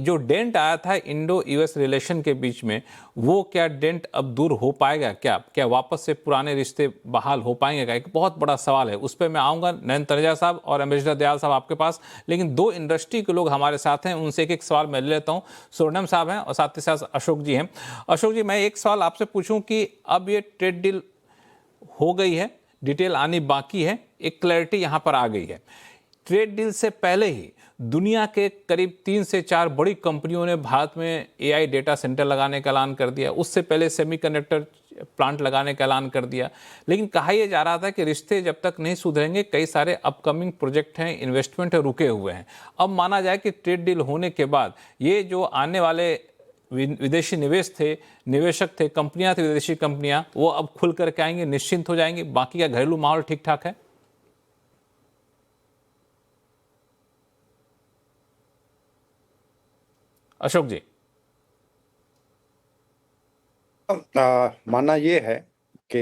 जो डेंट आया था इंडो यूएस रिलेशन के बीच में, वो क्या डेंट अब दूर हो पाएगा? क्या वापस से पुराने रिश्ते बहाल हो पाएंगे? क्या, एक बहुत बड़ा सवाल है, उस पर मैं आऊँगा नयन तनेजा साहब और एम्बेसडर दयाल साहब आपके पास। लेकिन दो इंडस्ट्री के लोग हमारे साथ हैं, उनसे एक एक सवाल मैं ले लेता हूँ। स्वर्णम साहब हैं और साथ ही साथ अशोक जी हैं। अशोक जी, मैं एक सवाल आपसे पूछूं कि अब ये ट्रेड डील हो गई है, डिटेल आनी बाकी है, एक क्लैरिटी यहां पर आ गई है। ट्रेड डील से पहले ही दुनिया के करीब 3 से 4 बड़ी कंपनियों ने भारत में एआई डेटा सेंटर लगाने का ऐलान कर दिया। उससे पहले सेमीकंडक्टर प्लांट लगाने का ऐलान कर दिया। लेकिन कहा यह जा रहा था कि रिश्ते जब तक नहीं सुधरेंगे, कई सारे अपकमिंग प्रोजेक्ट हैं, इन्वेस्टमेंट रुके हुए हैं। अब माना जाए कि ट्रेड डील होने के बाद ये जो आने वाले विदेशी निवेशक थे, कंपनियां थी, विदेशी कंपनियां, वो अब खुल करके आएंगे, निश्चिंत हो जाएंगे। बाकी का घरेलू माहौल ठीक ठाक है? अशोक जी। मानना ये है कि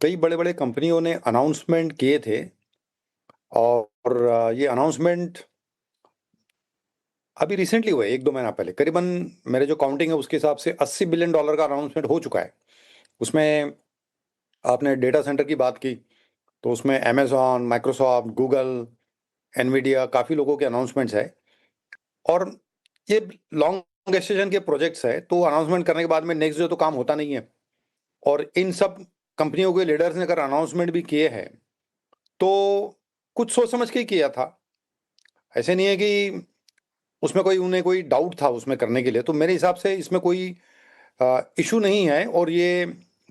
कई बड़े बड़े कंपनियों ने अनाउंसमेंट किए थे और ये अनाउंसमेंट अभी रिसेंटली हुए, 1-2 महीना पहले। करीबन मेरे जो काउंटिंग है उसके हिसाब से $80 बिलियन का अनाउंसमेंट हो चुका है। उसमें आपने डेटा सेंटर की बात की, तो उसमें अमेज़न, माइक्रोसॉफ्ट, गूगल, एनवीडिया, काफ़ी लोगों के अनाउंसमेंट्स है। और ये लॉन्ग गेस्टेशन के प्रोजेक्ट्स है, तो अनाउंसमेंट करने के बाद में नेक्स्ट डे तो काम होता नहीं है। और इन सब कंपनियों के लीडर्स ने अगर अनाउंसमेंट भी किए हैं, तो कुछ सोच समझ के ही किया था। ऐसे नहीं है कि उसमें उन्हें कोई डाउट था उसमें करने के लिए। तो मेरे हिसाब से इसमें कोई इशू नहीं है। और ये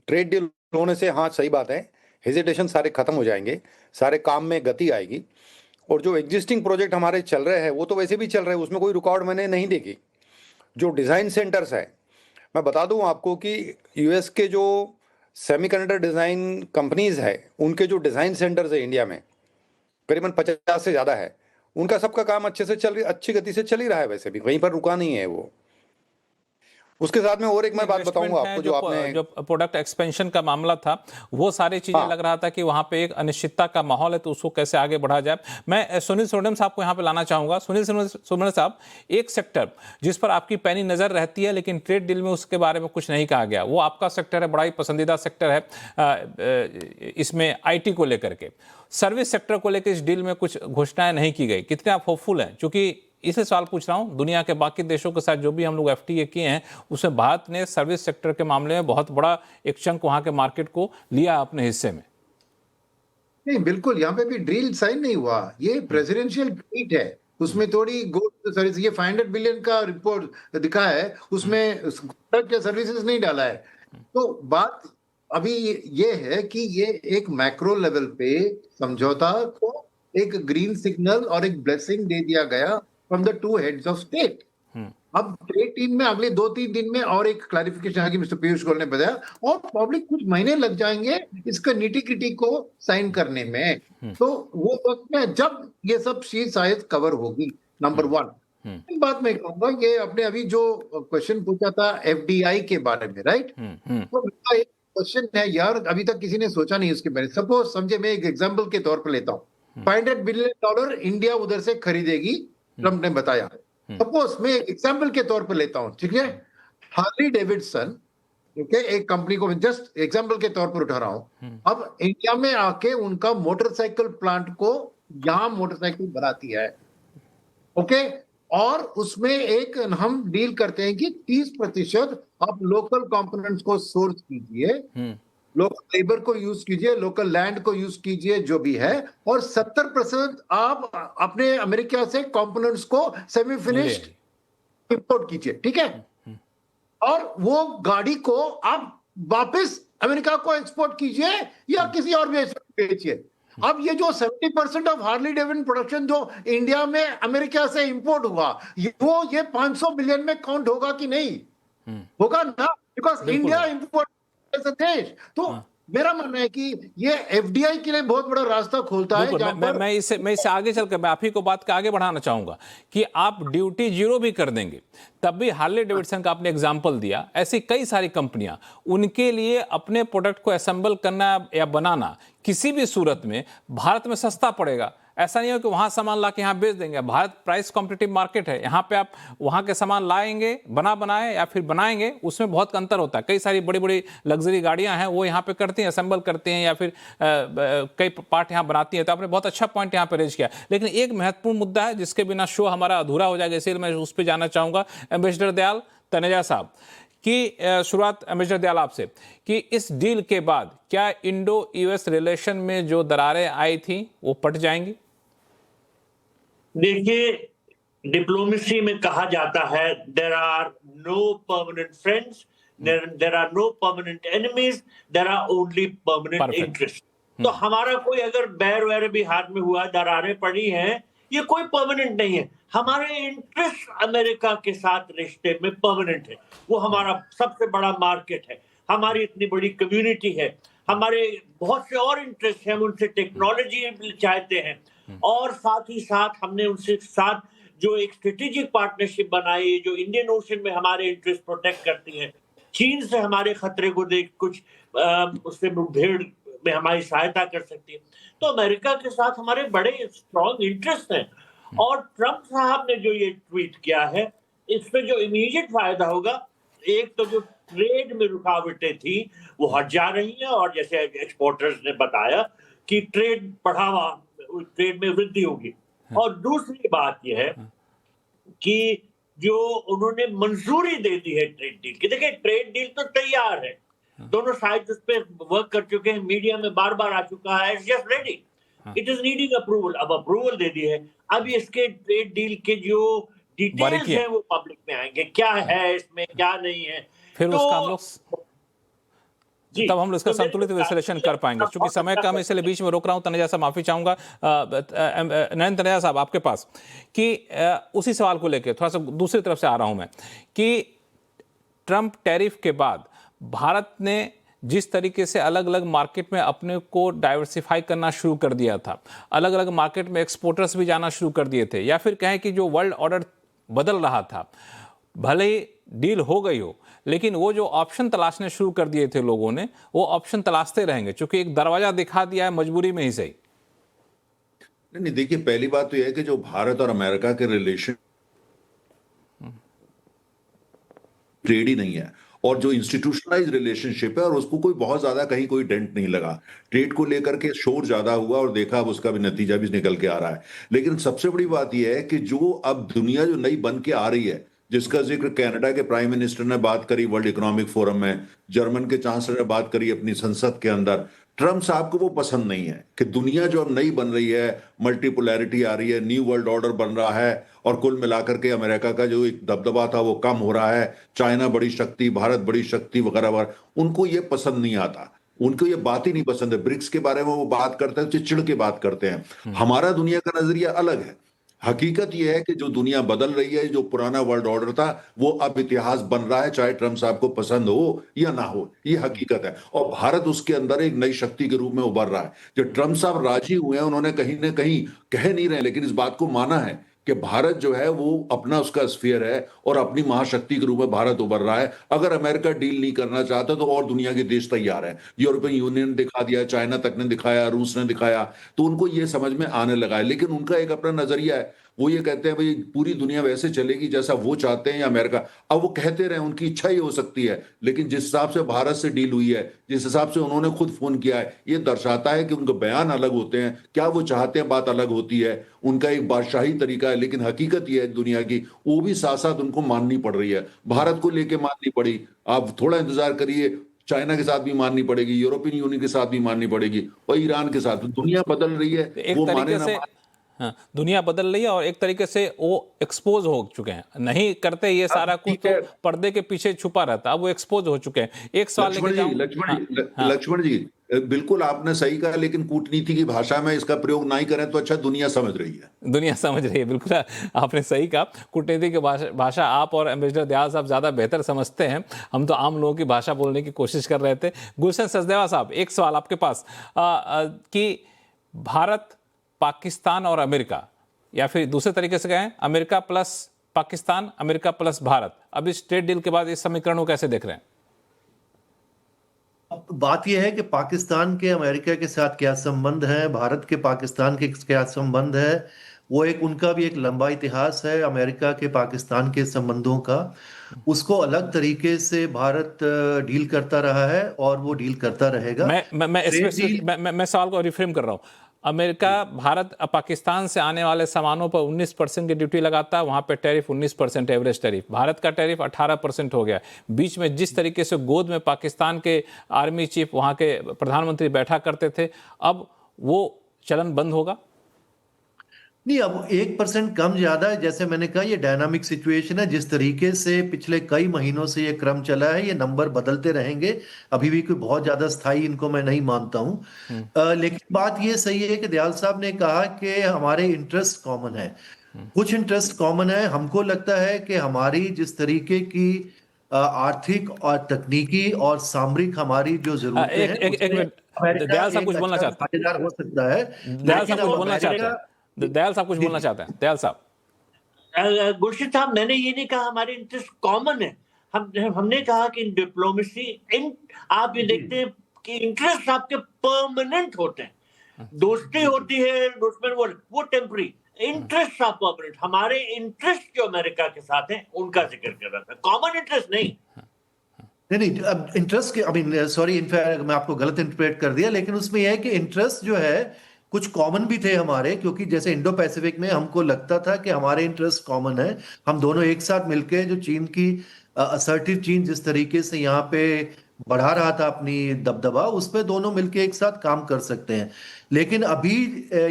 ट्रेड डील होने से, हाँ सही बात है, हेजिटेशन सारे खत्म हो जाएंगे, सारे काम में गति आएगी। और जो एग्जिस्टिंग प्रोजेक्ट हमारे चल रहे हैं वो तो वैसे भी चल रहे हैं, उसमें कोई रुकावट मैंने नहीं देखी। जो डिज़ाइन सेंटर्स है, मैं बता दूं आपको कि यूएस के जो सेमीकंडक्टर डिज़ाइन कंपनीज है, उनके जो डिज़ाइन सेंटर्स है इंडिया में करीबन 50 से ज़्यादा है। उनका सबका काम अच्छी गति से चल ही रहा है, वैसे भी कहीं पर रुका नहीं है वो। उसके साथ में और एक मैं बात बताऊंगा आपको, जो आपने जो प्रोडक्ट एक्सपेंशन का मामला था, वो सारी चीजें हाँ लग रहा था कि वहां पे एक अनिश्चितता का माहौल है, तो उसको कैसे आगे बढ़ा जाए। मैं सुनील सोनम साहब को यहां पे लाना चाहूंगा। सुनील सोनम साहब, एक सेक्टर जिस पर आपकी पैनी नजर रहती है लेकिन ट्रेड डील में उसके बारे में कुछ नहीं कहा गया, वो आपका सेक्टर है, बड़ा ही पसंदीदा सेक्टर है। इसमें आईटी को लेकर के, सर्विस सेक्टर को लेकर इस डील में कुछ घोषणाएं नहीं की गई। कितने आप होपफुल हैं? क्योंकि इसे सवाल पूछ रहा हूं, दुनिया के बाकी देशों के साथ जो भी हम लोग एफटीए किए हैं, उसमें भारत ने सर्विस सेक्टर के मामले में बहुत बड़ा एक चंक वहां के मार्केट को लिया अपने हिस्से में। नहीं, बिल्कुल, यहाँ पे भी डील साइन नहीं हुआ। ये प्रेसिडेंशियल ट्वीट है, उसमें थोड़ी सर्विस, ये 500 बिलियन का रिपोर्ट दिखा है, उसमें सर्विसेज नहीं डाला है। तो बात अभी ये है कि ये एक मैक्रो लेवल पे समझौता को एक ग्रीन सिग्नल और एक ब्लेसिंग दे दिया गया from the two heads of state. अब ट्रेड टीम में अगले 2-3 दिन में और एक क्लैरिफिकेशन आएगी, मिस्टर पीयूष गोयल ने बताया, और पब्लिक कुछ महीने लग जाएंगे इसका निटी किटी को साइन करने में। तो वो वक्त में जब ये सब चीज शायद कवर होगी, नंबर 1। बात मैं कहूंगा, ये आपने अभी जो क्वेश्चन पूछा था एफडीआई के बारे में, राइट? तो मेरा एक क्वेश्चन है यार, अभी तक किसी ने सोचा नहीं उसके बारे में। सपोज समझे, मैं एक एग्जाम्पल के तौर पर लेता हूँ, $500 बिलियन इंडिया उधर से खरीदेगी, ट्रंप ने बताया। सपोज मैं एक एग्जाम्पल के तौर पर लेता हूं, ठीक है, हार्ली डेविडसन, ओके, एक कंपनी को मैं जस्ट एग्जाम्पल के तौर पर उठा रहा हूं, अब इंडिया में आके उनका मोटरसाइकिल प्लांट को यहां मोटरसाइकिल बनाती है, ओके, और उसमें एक हम डील करते हैं कि 30% आप लोकल कंपोनेंट्स को सोर्स कीजिए, लोकल लेबर को यूज कीजिए, लोकल लैंड को यूज कीजिए, जो भी है, और 70% आप अपने अमेरिका से कंपोनेंट्स को सेमी फिनिश्ड इंपोर्ट कीजिए, ठीक है, और वो गाड़ी को आप वापस अमेरिका को एक्सपोर्ट कीजिए या किसी और भी बेचिए। अब ये जो 70% ऑफ हार्ली डेविडसन प्रोडक्शन जो इंडिया में अमेरिका से इंपोर्ट हुआ, ये 500 बिलियन में काउंट होगा कि नहीं? होगा ना, बिकॉज इंडिया इंपोर्ट देश। तो मेरा मानना है कि ये एफडीआई के लिए बहुत बड़ा रास्ता खोलता है। मैं इससे आगे चलकर मैं आप ही को बात का आगे बढ़ाना चाहूंगा कि आप ड्यूटी जीरो भी कर देंगे, तब भी हार्ले डेविडसन का आपने एग्जांपल दिया, ऐसी कई सारी कंपनियां, उनके लिए अपने प्रोडक्ट को असेंबल करना या बनाना किसी भी सूरत में भारत में सस्ता पड़ेगा। ऐसा नहीं हो कि वहां सामान ला के यहाँ बेच देंगे। भारत प्राइस कॉम्पिटिटिव मार्केट है, यहाँ पे आप वहां के सामान लाएंगे, बनाए या फिर बनाएंगे, उसमें बहुत अंतर होता है। कई सारी बड़ी बड़ी लग्जरी गाड़ियां हैं, वो यहाँ पे करती हैं, असेंबल करते हैं या फिर कई पार्ट यहाँ बनाती हैं। तो आपने बहुत अच्छा पॉइंट यहाँ पे रेज किया। लेकिन एक महत्वपूर्ण मुद्दा है जिसके बिना शो हमारा अधूरा हो जाएगा, इसलिए मैं उस पर जाना चाहूंगा। एम्बेसडर दयाल तनेजा साहब की शुरुआत, एम्बेसडर दयाल आपसे, कि इस डील के बाद क्या इंडो यूएस रिलेशन में जो दरारें आई थी वो पट जाएंगी? देखिए, डिप्लोमेसी में कहा जाता है there are no permanent friends, there are no permanent enemies, there are only permanent interest. तो हमारा कोई अगर बैर वैर भी हाथ में हुआ, दरारें पड़ी हैं, ये कोई परमानेंट नहीं है। हमारे इंटरेस्ट अमेरिका के साथ रिश्ते में परमानेंट है। वो हमारा सबसे बड़ा मार्केट है, हमारी इतनी बड़ी कम्युनिटी है, हमारे बहुत से और इंटरेस्ट हैं, हम उनसे टेक्नोलॉजी चाहते हैं, और साथ ही साथ हमने उनसे साथ जो एक स्ट्रेटेजिक पार्टनरशिप बनाई, जो इंडियन ओशन में हमारे इंटरेस्ट प्रोटेक्ट करती है, चीन से हमारे खतरे को देख कुछ उससे मुठभेड़ में हमारी सहायता कर सकती है। तो अमेरिका के साथ हमारे बड़े स्ट्रॉन्ग इंटरेस्ट हैं। और ट्रंप साहब ने जो ये ट्वीट किया है, इससे जो इमीडिएट फायदा होगा, एक तो जो ट्रेड में रुकावटें थी वो हट जा रही हैं, और जैसे एक्सपोर्टर्स ने बताया कि ट्रेड बढ़ावा, ट्रेड में वृद्धि होगी। और दूसरी बात यह है कि जो उन्होंने मंजूरी दे दी है ट्रेड डील की, देखिए ट्रेड डील तो तैयार है, दोनों साइड उस पर वर्क कर चुके हैं, मीडिया में बार बार आ चुका है, it's just ready, it is needing approval. अब अप्रूवल दे दी है, अब इसके ट्रेड डील के जो डिटेल्स हैं वो पब्लिक में आएंगे, क्या है इसमें, क्या नहीं है, फिर तो उसका हम लोग तब हम लोग इसका संतुलित विश्लेषण कर पाएंगे। चूंकि समय कम, इसलिए बीच में रोक रहा हूं। तनेजा साहब, माफी चाहूंगा। नयन तनेजा साहब, आपके पास कि उसी सवाल को लेकर थोड़ा सा दूसरी तरफ से आ रहा हूं मैं, कि ट्रंप टैरिफ के बाद भारत ने जिस तरीके से अलग अलग मार्केट में अपने को डाइवर्सिफाई करना शुरू कर दिया था, अलग अलग मार्केट में एक्सपोर्टर्स भी जाना शुरू कर दिए थे, या फिर कहें कि जो वर्ल्ड ऑर्डर बदल रहा था, भले ही डील हो गई हो, लेकिन वो जो ऑप्शन तलाशने शुरू कर दिए थे लोगों ने, वो ऑप्शन तलाशते रहेंगे, क्योंकि एक दरवाजा दिखा दिया है, मजबूरी में ही सही। नहीं, देखिए, पहली बात तो यह है कि जो भारत और अमेरिका के रिलेशन ट्रेड ही नहीं है, और जो इंस्टीट्यूशनलाइज रिलेशनशिप है, और उसको कोई बहुत ज्यादा कहीं कोई डेंट नहीं लगा। ट्रेड को लेकर के शोर ज्यादा हुआ, और देखा अब उसका भी नतीजा भी निकल के आ रहा है। लेकिन सबसे बड़ी बात यह है कि जो अब दुनिया जो नई बन के आ रही है, जिसका जिक्र कनाडा के प्राइम मिनिस्टर ने बात करी वर्ल्ड इकोनॉमिक फोरम में, जर्मन के चांसलर ने बात करी अपनी संसद के अंदर, ट्रंप साहब को वो पसंद नहीं है कि दुनिया जो अब नई बन रही है, मल्टीपोलैरिटी आ रही है, न्यू वर्ल्ड ऑर्डर बन रहा है, और कुल मिलाकर के अमेरिका का जो एक दबदबा था वो कम हो रहा है, चाइना बड़ी शक्ति, भारत बड़ी शक्ति वगैरह वगैरह, उनको ये पसंद नहीं आता। उनको ये बात ही नहीं पसंद है। ब्रिक्स के बारे में वो बात करते हैं, चिड़ के बात करते हैं। हमारा दुनिया का नजरिया अलग है। हकीकत यह है कि जो दुनिया बदल रही है, जो पुराना वर्ल्ड ऑर्डर था वो अब इतिहास बन रहा है, चाहे ट्रंप साहब को पसंद हो या ना हो, ये हकीकत है। और भारत उसके अंदर एक नई शक्ति के रूप में उभर रहा है। जो ट्रंप साहब राजी हुए हैं, उन्होंने कहीं ना कहीं, कह नहीं रहे लेकिन इस बात को माना है कि भारत जो है वो अपना उसका स्फीयर है, और अपनी महाशक्ति के रूप में भारत उभर रहा है। अगर अमेरिका डील नहीं करना चाहता तो और दुनिया के देश तैयार है। यूरोपियन यूनियन ने दिखा दिया, चाइना तक ने दिखाया, रूस ने दिखाया, तो उनको ये समझ में आने लगा है। लेकिन उनका एक अपना नजरिया है, वो ये कहते हैं भाई पूरी दुनिया वैसे चलेगी जैसा वो चाहते हैं या अमेरिका। अब वो कहते रहे, उनकी इच्छा ही हो सकती है, लेकिन जिस हिसाब से भारत से डील हुई है, जिस हिसाब से उन्होंने खुद फोन किया है, ये दर्शाता है कि उनके बयान अलग होते हैं, क्या वो चाहते हैं बात अलग होती है, उनका एक बादशाही तरीका है। लेकिन हकीकत ये है दुनिया की, वो भी साथ साथ उनको माननी पड़ रही है। भारत को लेके माननी पड़ी, आप थोड़ा इंतजार करिए, चाइना के साथ भी माननी पड़ेगी, यूरोपियन यूनियन के साथ भी माननी पड़ेगी, और ईरान के साथ। दुनिया बदल रही है, वो माने ना माने। हाँ, दुनिया बदल रही है, और एक तरीके से वो एक्सपोज हो चुके हैं। नहीं करते ये सारा कुछ तो पर्दे के पीछे छुपा रहता, अब वो एक्सपोज हो चुके हैं। एक सवाल लक्ष्मण जी, बिल्कुल आपने सही कहा, लेकिन कूटनीति की भाषा में इसका प्रयोग नहीं करें तो अच्छा। दुनिया समझ रही है, दुनिया समझ रही है, बिल्कुल आपने सही कहा। कूटनीति की भाषा आप और एम्बेसडर दयाल साहब ज्यादा बेहतर समझते हैं, हम तो आम लोगों की भाषा बोलने की कोशिश कर रहे थे। गुलशन सचदेवा साहब, एक सवाल आपके पास कि भारत, पाकिस्तान और अमेरिका, या फिर दूसरे तरीके से कहें America plus Pakistan, America plus Bharat, अब इस ट्रेड डील के बाद इस समीकरण को कैसे देख रहे हैं? अब बात यह है कि पाकिस्तान के अमेरिका के साथ क्या संबंध है, भारत के पाकिस्तान के क्या संबंध है, वो एक उनका भी एक लंबा इतिहास है अमेरिका के पाकिस्तान के संबंधों का। उसको अलग तरीके से भारत डील करता रहा है और वो डील करता रहेगा। मैं ट्रेड इसमें डील मैं सवाल को रिफ्रेम कर रहा हूँ। अमेरिका भारत पाकिस्तान से आने वाले सामानों पर 19% की ड्यूटी लगाता है, वहां पे टैरिफ 19% एवरेज टैरिफ। भारत का टैरिफ 18% हो गया। बीच में जिस तरीके से गोद में पाकिस्तान के आर्मी चीफ, वहां के प्रधानमंत्री बैठा करते थे, अब वो चलन बंद होगा? नहीं, अब 1% कम ज्यादा है, जैसे मैंने कहा ये डायनामिक सिचुएशन है। जिस तरीके से पिछले कई महीनों से ये क्रम चला है, ये नंबर बदलते रहेंगे। अभी भी कोई बहुत ज्यादा स्थायी इनको मैं नहीं मानता हूं। लेकिन बात ये सही है कि दयाल साहब ने कहा कि हमारे इंटरेस्ट कॉमन है। कुछ इंटरेस्ट कॉमन है। हमको लगता है कि हमारी जिस तरीके की आर्थिक और तकनीकी और सामरिक हमारी जो जरूरतें एक हैं, एक एक उसमें मिनट, अमेरिका दयाल साहब एक कुछ बोलना अच्छा चाहते हैं। भागीदार हो सकता है। दयाल साहब लेकिन कुछ अब बोलना चाहते अमेरिका हैं। दयाल साहब कुछ बोलना चाहते हैं। दयाल साहब, गुरशीद साहब, मैंने ये नहीं कहा हमारे इंटरेस्ट कॉमन है। हमने कहा कि डिप्लोमेसी आप ये देखते हैं कि इंटरेस्ट आपके परमानेंट होते हैं। दोस्ती होती है, दुश्मन वो टेम्पररी, इंटरेस्ट आप परमानेंट। हमारे इंटरेस्ट जो अमेरिका के साथ हैं उनका जिक्र कर रहा था, कॉमन इंटरेस्ट नहीं। नहीं, अब इंटरेस्ट के, आई मीन सॉरी, इनफैक्ट मैं आपको गलत इंटरप्रेट कर दिया, लेकिन उसमें यह है कि इंटरेस्ट जो है कुछ कॉमन भी थे हमारे, क्योंकि जैसे इंडो पैसिफिक में हमको लगता था कि हमारे इंटरेस्ट कॉमन है। हम दोनों एक साथ मिलके जो चीन की असर्टिव चीन जिस तरीके से यहाँ पे बढ़ा रहा था अपनी दबदबा, उस पे दोनों मिलके एक साथ काम कर सकते हैं। लेकिन अभी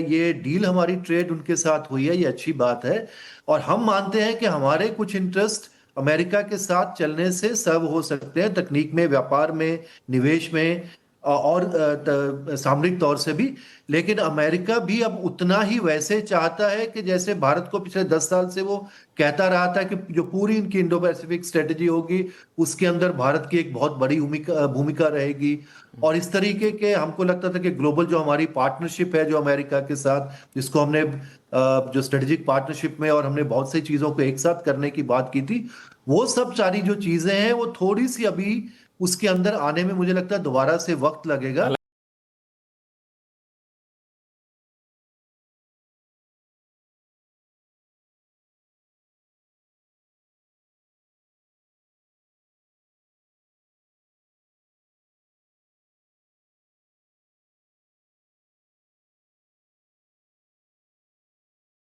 ये डील हमारी ट्रेड उनके साथ हुई है, ये अच्छी बात है। और हम मानते हैं कि हमारे कुछ इंटरेस्ट अमेरिका के साथ चलने से सर्व हो सकते हैं, तकनीक में, व्यापार में, निवेश में और सामरिक तौर से भी। लेकिन अमेरिका भी अब उतना ही वैसे चाहता है कि जैसे भारत को पिछले 10 साल से वो कहता रहा था कि जो पूरी इनकी इंडो पैसिफिक स्ट्रेटेजी होगी उसके अंदर भारत की एक बहुत बड़ी भूमिका रहेगी। और इस तरीके के हमको लगता था कि ग्लोबल जो हमारी पार्टनरशिप है जो अमेरिका के साथ, जिसको हमने जो स्ट्रेटेजिक पार्टनरशिप में और हमने बहुत सी चीजों को एक साथ करने की बात की थी, वो सब सारी जो चीजें हैं वो थोड़ी सी अभी उसके अंदर आने में मुझे लगता है दोबारा से वक्त लगेगा।